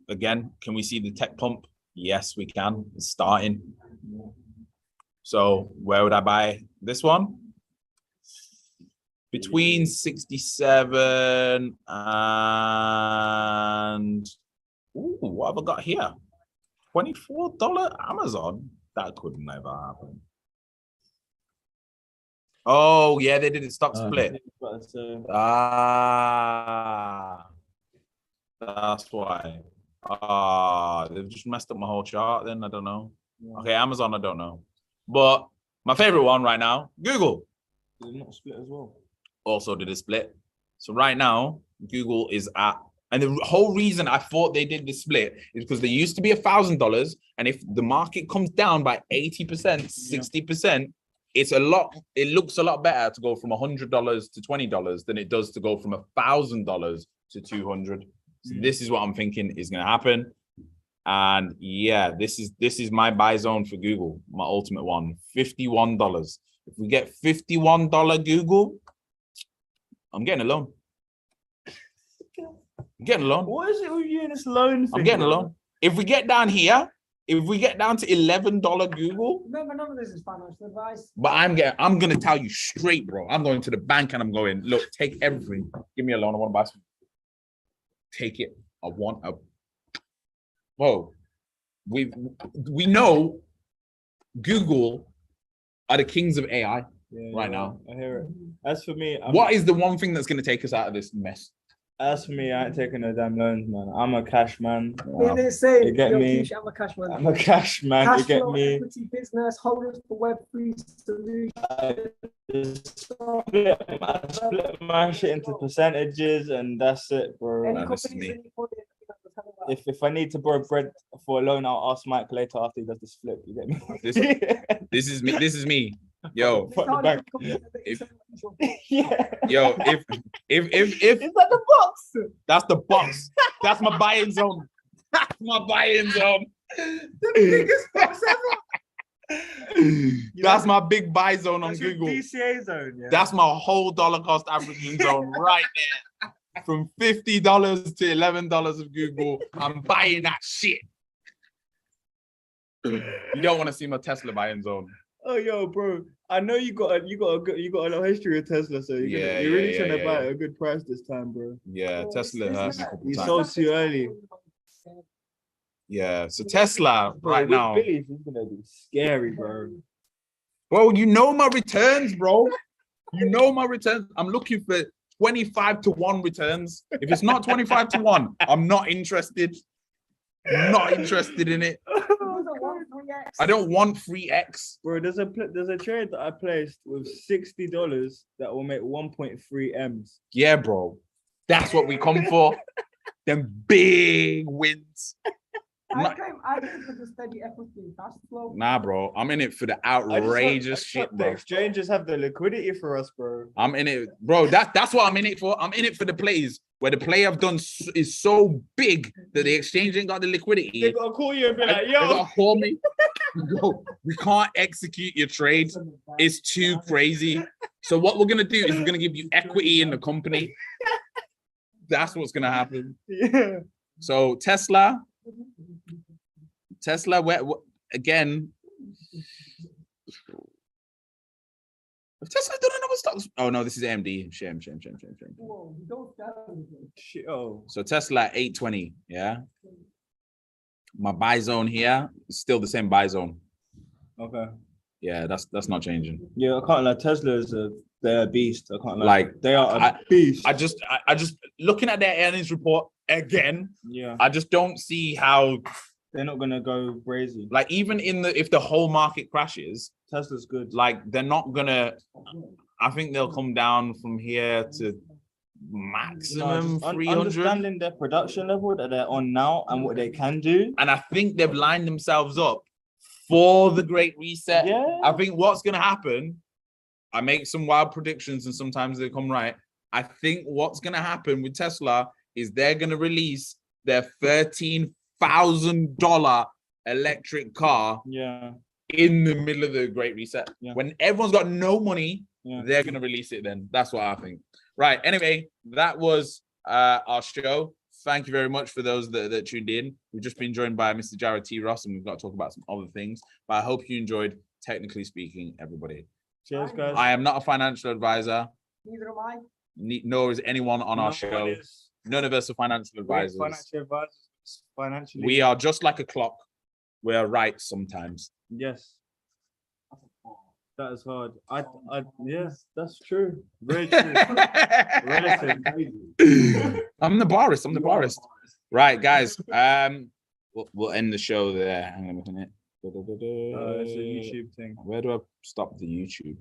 Again, can we see the tech pump? Yes, we can. It's starting. So where would I buy this one? Between 67 and what have I got here? $24 Amazon. That could never happen. Oh yeah, they did a stock split. That's why. They've just messed up my whole chart. Then I don't know. Yeah. Okay, Amazon, I don't know. But my favorite one right now, Google. Did it not split as well? Also did a split. So right now, Google is at, and the whole reason I thought they did the split is because they used to be $1,000, and if the market comes down by 80%, 60%, it's a lot. It looks a lot better to go from $100 to $20 than it does to go from $1,000 to $200. So this is what I'm thinking is going to happen. And yeah, this is my buy zone for Google, my ultimate one, $51. If we get $51 Google, I'm getting a loan. I'm getting a loan. What is it with you and this loan thing? I'm getting a loan. If we get down here, if we get down to $11 Google, Remember, none of this is financial advice. but I'm gonna tell you straight, bro. I'm going to the bank and I'm going, look, take everything. Give me a loan. I want to buy something. Take it. I want a. Whoa, we know Google are the kings of AI right now. I hear it. As for me, What is the one thing that's going to take us out of this mess? As for me, I ain't taking no damn loans, man. I'm a cash man. In it saying, You get me? I'm a cash man. I'm a cash man. Cash You get flow, me? equity business, holders for Web3 solutions. I split my shit into percentages, and that's it, bro. Any Man, this is companies me. that you put in, If I need to borrow bread for a loan, I'll ask Mike later after he does this flip. You get me? This is me. This is me. Yo, Fuck the bank. Yeah. yo, if Is that the box? that's the box, that's my buying zone. That's my buying zone. the biggest box ever. That's my big buy zone on That's your Google. DCA zone. Yeah. That's my whole dollar cost averaging zone right there. From $50 to $11 of Google, I'm buying that shit. You don't want to see my Tesla buying zone. Oh, yo, bro. I know you got a lot of history with Tesla, so you're really trying to buy at a good price this time, bro. Yeah, Tesla has a couple You times. sold too early. Yeah, so Tesla Bro, right with now. Billy's is gonna be scary, bro. Bro, you know my returns, bro. You know my returns. I'm looking for 25-1 returns. If it's not 25-1, I'm not interested. Not interested in it. I don't want 3x. Bro, there's a trade that I placed with $60 that will make 1.3 M's. Yeah, bro. That's what we come for. Them big wins. I came for the steady equity cash flow. Nah, bro. I'm in it for the I just want- outrageous shit, The bro. exchanges have the liquidity for us, bro. I'm in it, bro. That's what I'm in it for. I'm in it for the plays where the play I've done is so big that the exchange ain't got the liquidity. They gotta call you and be like, They yo. gotta call me. Yo, we can't execute your trade. It's too crazy. So what we're gonna do is we're gonna give you equity in the company. That's what's gonna happen. Yeah. So Tesla, where again? Tesla done another stocks. Oh no, this is AMD. Shame. Whoa, you don't down. Shit, oh. So Tesla 820. Yeah. My buy zone here is still the same buy zone. Okay. Yeah, that's not changing. Yeah, I can't lie. Tesla's they're a beast. I can't lie. Like, they are a I- beast. I just looking at their earnings report again. Yeah. I just don't see how They're not gonna go crazy. Like even if the whole market crashes, Tesla's good. like they're not gonna. I think they'll come down from here to maximum 300. Understanding their production level that they're on now and what they can do. And I think they've lined themselves up for the Great Reset. Yeah. I think what's gonna happen. I make some wild predictions and sometimes they come right. I think what's gonna happen with Tesla is they're gonna release their $13,000 electric car in the middle of the Great Reset. When everyone's got no money, they're going to release it then. That's what I think. Right. Anyway, that was our show. Thank you very much for those that tuned in. We've just been joined by Mr. Jared T. Ross, and we've got to talk about some other things. But I hope you enjoyed Technically Speaking, everybody. Cheers, guys. I am not a financial advisor. Neither am I. Nor is anyone on our show. None of us are financial advisors. Financially. We are just like a clock. We're right sometimes. Yes. That is hard. Yes, that's true. Very true. I'm the barist. Right, guys. We'll end the show there. Hang on a minute. It's a YouTube thing. Where do I stop the YouTube?